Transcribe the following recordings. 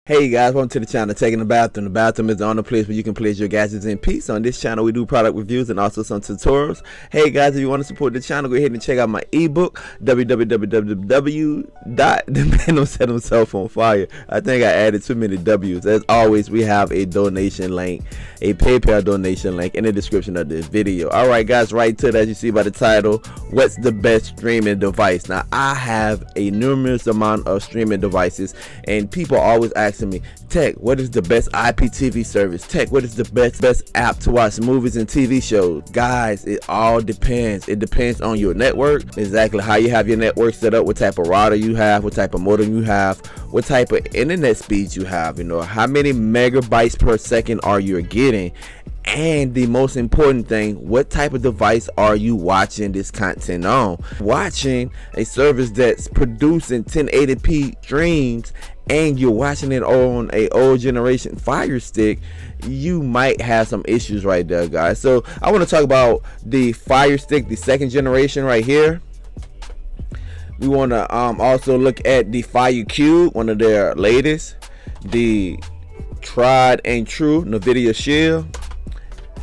Hey guys, welcome to the channel Taking the Bathroom. The bathroom is the only place where you can place your gadgets in peace. On this channel we do product reviews and also some tutorials. Hey guys, if you want to support the channel, go ahead and check out my ebook, www.the man set himself on fire. I think I added too many W's. As always, we have a donation link, a PayPal donation link in the description of this video. Alright guys, right to it, as you see by the title, what's the best streaming device? Now I have a numerous amount of streaming devices and people always ask me, Tech, what is the best IPTV service? Tech, what is the best app to watch movies and TV shows? Guys, it all depends. It depends on your network, exactly how you have your network set up, what type of router you have, what type of modem you have, what type of internet speeds you have, how many megabytes per second are you getting, and the most important thing, what type of device are you watching this content on? Watching a service that's producing 1080p streams and you're watching it on a old generation Fire Stick, you might have some issues right there, guys. So I want to talk about the Fire Stick, the second generation right here. We want to also look at the Fire Cube, one of their latest, the tried and true NVIDIA Shield,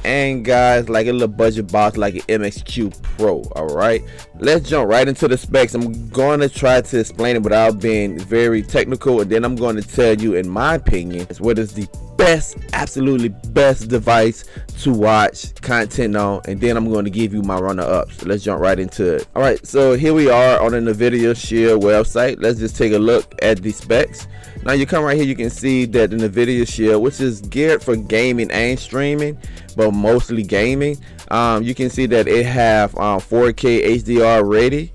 and guys, like a little budget box like an MSQ Pro. All right, let's jump right into the specs. I'm going to try to explain it without being very technical, and then I'm going to tell you, in my opinion, what is the best, absolutely best device to watch content on, and then I'm going to give you my runner-ups. So let's jump right into it. All right, so here we are on the NVIDIA Shield website. Let's just take a look at the specs. Now you come right here, you can see that the NVIDIA Shield, which is geared for gaming and streaming, but mostly gaming, you can see that it have 4K HDR ready,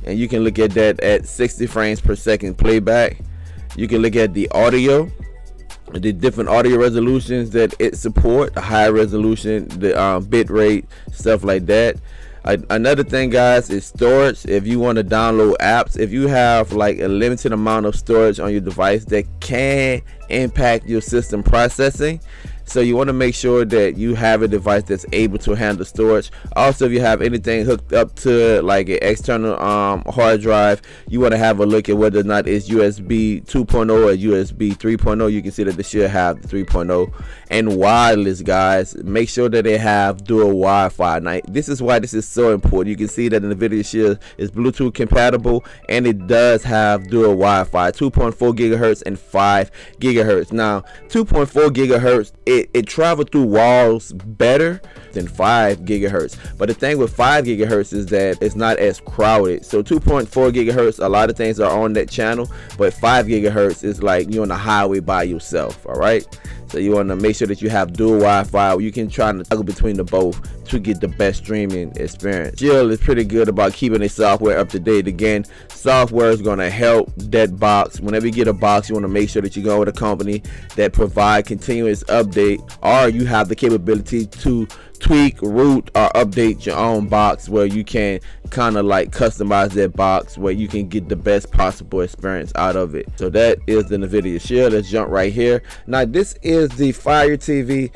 and you can look at that at 60 frames per second playback. You can look at the audio, the different audio resolutions that it support, the high resolution, the bit rate, stuff like that. Another thing, guys, is storage. If you want to download apps, if you have like a limited amount of storage on your device, that can impact your system processing. So you want to make sure that you have a device that's able to handle storage. Also, if you have anything hooked up to like an external hard drive, you want to have a look at whether or not it's USB 2.0 or USB 3.0. You can see that they should have 3.0. And wireless, guys, make sure that they have dual Wi-Fi. Now this is why this is so important. You can see that the NVIDIA Shield is Bluetooth compatible, and it does have dual Wi-Fi, 2.4 gigahertz and 5 gigahertz. Now 2.4 gigahertz, it travels through walls better than 5 gigahertz, but the thing with 5 gigahertz is that it's not as crowded. So 2.4 gigahertz, a lot of things are on that channel, but 5 gigahertz is like you're on the highway by yourself. All right, so you want to make sure that you have dual Wi-Fi. You can try to toggle between the both to get the best streaming experience. Shield is pretty good about keeping their software up to date. Again, software is going to help that box. Whenever you get a box, you want to make sure that you go with a company that provide continuous update, or you have the capability to tweak, root, or update your own box where you can kind of like customize that box where you can get the best possible experience out of it. So that is the NVIDIA Shield. Let's jump right here. Now this is the Fire TV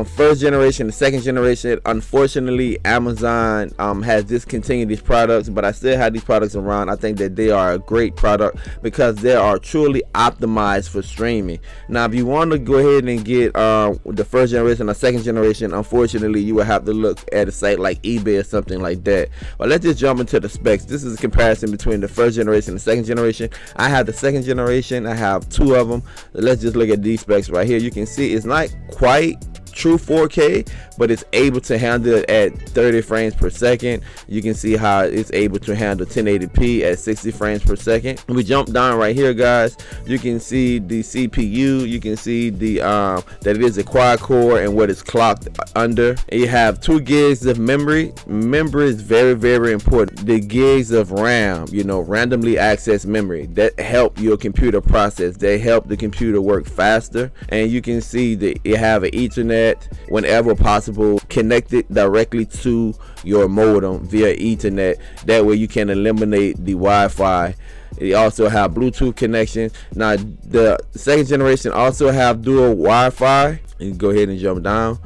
first generation. The second generation, unfortunately, Amazon has discontinued these products, but I still have these products around. I think that they are a great product because they are truly optimized for streaming. Now if you want to go ahead and get the first generation or second generation, unfortunately you will have to look at a site like eBay or something like that. But let's just jump into the specs. This is a comparison between the first generation and the second generation. I have the second generation. I have two of them. Let's just look at these specs right here. You can see it's not quite true 4K, but it's able to handle it at 30 frames per second. You can see how it's able to handle 1080p at 60 frames per second. We jump down right here, guys. You can see the CPU. You can see the that it is a quad core and what it's clocked under. And you have 2 gigs of memory. Memory is very, very important. The gigs of RAM, randomly accessed memory, that help your computer process. They help the computer work faster. And you can see that you have an Ethernet, whenever possible, connected directly to your modem via Ethernet. That way you can eliminate the Wi-Fi. They also have Bluetooth connection. Now the second generation also have dual Wi-Fi. You can go ahead and jump down.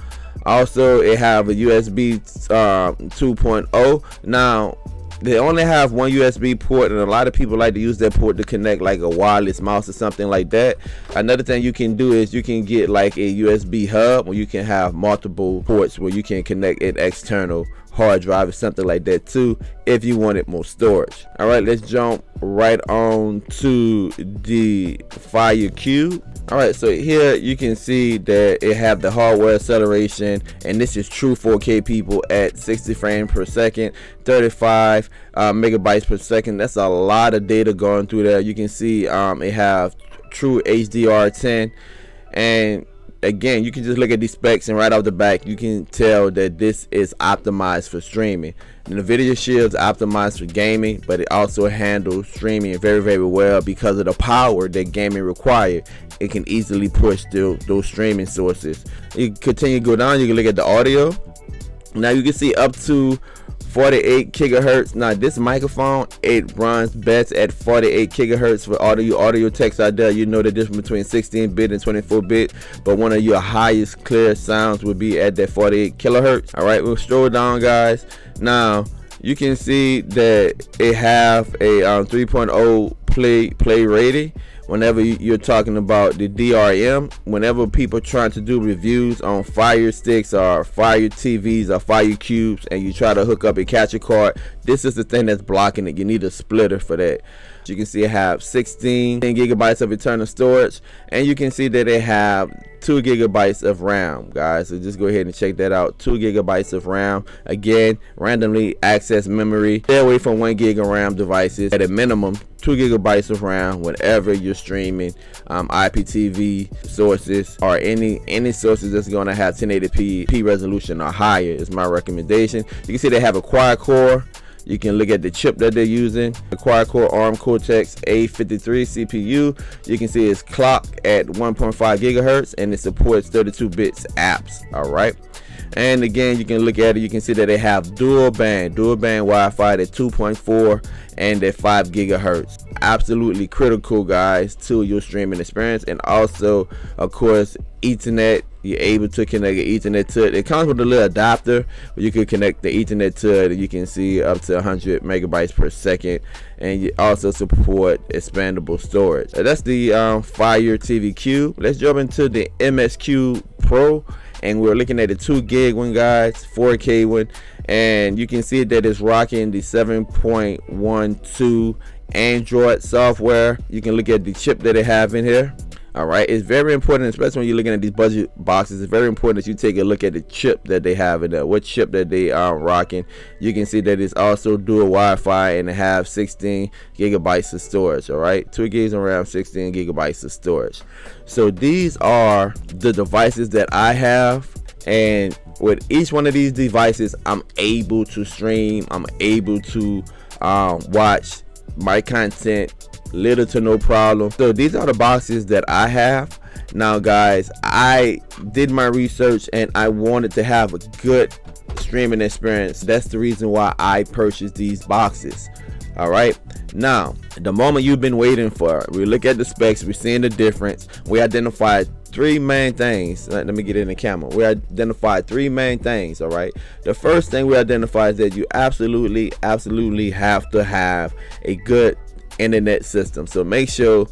Also it have a USB 2.0. Now They only have one USB port, and a lot of people like to use that port to connect like a wireless mouse or something like that. Another thing you can do is you can get like a USB hub where you can have multiple ports where you can connect an external hard drive or something like that too, if you wanted more storage. All right, let's jump right on to the Fire Cube. All right, so here you can see that it have the hardware acceleration, and this is true 4K people at 60 frames per second, 35 megabytes per second. That's a lot of data going through there. You can see it have true HDR10, and again, you can just look at these specs, and right off the back you can tell that this is optimized for streaming. And the video shield is optimized for gaming, but it also handles streaming very, very well because of the power that gaming requires. It can easily push through those streaming sources. You continue to go down, you can look at the audio. Now you can see up to 48 gigahertz. Now this microphone, it runs best at 48 gigahertz. For all of you audio techs out there, you know the difference between 16-bit and 24-bit, but one of your highest clear sounds would be at that 48 kilohertz. All right, we'll scroll down, guys. Now you can see that it have a 3.0 play rating. Whenever you're talking about the DRM, whenever people trying to do reviews on Fire Sticks or Fire TVs or Fire Cubes, and you try to hook up a capture card, this is the thing that's blocking it. You need a splitter for that. You can see it have 16 gigabytes of internal storage, and you can see that they have 2 gigabytes of RAM, guys. So just go ahead and check that out. 2 gigabytes of RAM. Again, randomly access memory. Stay away from 1 gig of RAM devices. At a minimum, 2 gigabytes of RAM whenever you're streaming IPTV sources or any sources that's going to have 1080p resolution or higher is my recommendation. You can see they have a quad core. You can look at the chip that they're using, the quad-core ARM Cortex A53 CPU. You can see it's clocked at 1.5 gigahertz, and it supports 32 bits apps. All right, and again, you can look at it. You can see that they have dual band Wi-Fi at 2.4 and at 5 gigahertz. Absolutely critical, guys, to your streaming experience. And also, of course, Ethernet. You're able to connect an Ethernet to it. It comes with a little adapter where you can connect the Ethernet to it. You can see up to 100 megabytes per second, and you also support expandable storage. That's the Fire TV Cube. Let's jump into the MSQ Pro, and we're looking at the 2 gig one, guys, 4K one, and you can see that it's rocking the 7.12 Android software. You can look at the chip that they have in here. All right, it's very important, especially when you're looking at these budget boxes. It's very important that you take a look at the chip that they have in there, what chip that they are rocking. You can see that it's also dual Wi-Fi, and it have 16 gigabytes of storage. All right, 2 gigs of RAM, 16 gigabytes of storage. So these are the devices that I have, and with each one of these devices, I'm able to stream. I'm able to watch my content little to no problem. So these are the boxes that I have. Now, guys, I did my research and I wanted to have a good streaming experience. That's the reason why I purchased these boxes. All right, now the moment you've been waiting for, we look at the specs, we're seeing the difference. We identified 3 main things. Let me get in the camera. We identified 3 main things. All right, the first thing we identified is that you absolutely have to have a good internet system. So make sure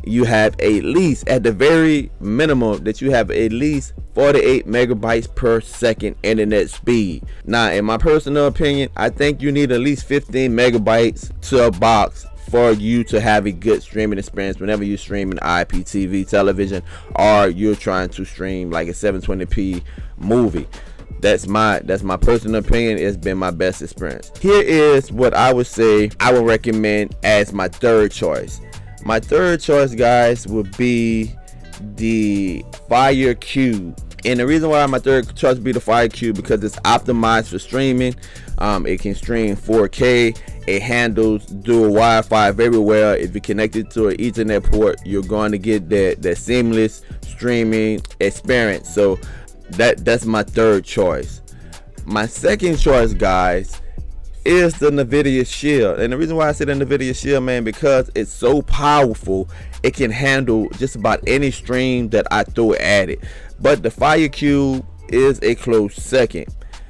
you have at least, at the very minimum, that you have at least 48 megabytes per second internet speed. Now, in my personal opinion, I think you need at least 15 megabytes to a box for you to have a good streaming experience whenever you're streaming IPTV television, or you're trying to stream like a 720p movie. That's my personal opinion. It's been my best experience. Here is what I would say I would recommend as my third choice. My third choice, guys, would be the Fire Cube. And the reason why my third choice would be the Fire Cube, because it's optimized for streaming. It can stream 4K. It handles dual Wi-Fi very well. If you're connected to an Ethernet port, you're going to get that seamless streaming experience. So that's my third choice. My second choice, guys, is the NVIDIA Shield. And the reason why I said the NVIDIA Shield, man, because it's so powerful, it can handle just about any stream that I throw at it. But the Fire Cube is a close second.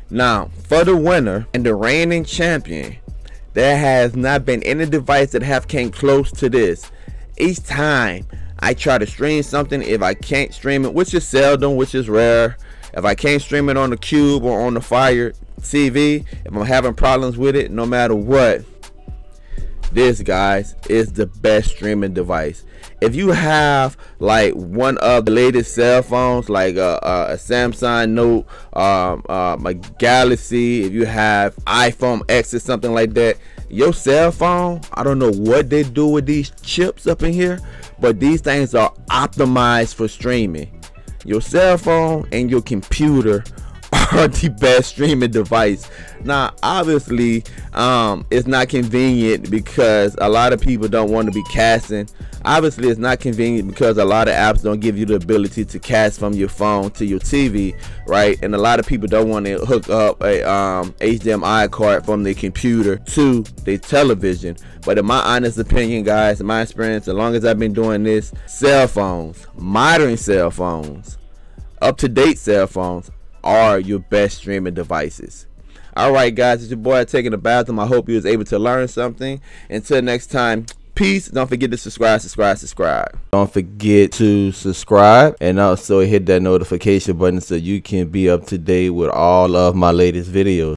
Now, for the winner and the reigning champion, There has not been any device that have came close to this. Each time I try to stream something, if I can't stream it, which is seldom, which is rare, if I can't stream it on the Cube or on the Fire TV, if I'm having problems with it, no matter what, this, guys, is the best streaming device. If you have like one of the latest cell phones, like a Samsung Note, a Galaxy, if you have iPhone X or something like that, your cell phone, I don't know what they do with these chips up in here, but these things are optimized for streaming. Your cell phone and your computer are the best streaming device. Now obviously it's not convenient because a lot of people don't want to be casting. Obviously it's not convenient because a lot of apps don't give you the ability to cast from your phone to your TV, right? And a lot of people don't want to hook up a HDMI card from their computer to their television. But in my honest opinion, guys, in my experience, as long as I've been doing this, cell phones, modern cell phones, up-to-date cell phones are your best streaming devices. All right, guys, it's your boy taking a bathroom. I hope you was able to learn something. Until next time, peace. Don't forget to subscribe. Don't forget to subscribe and also hit that notification button so you can be up to date with all of my latest videos.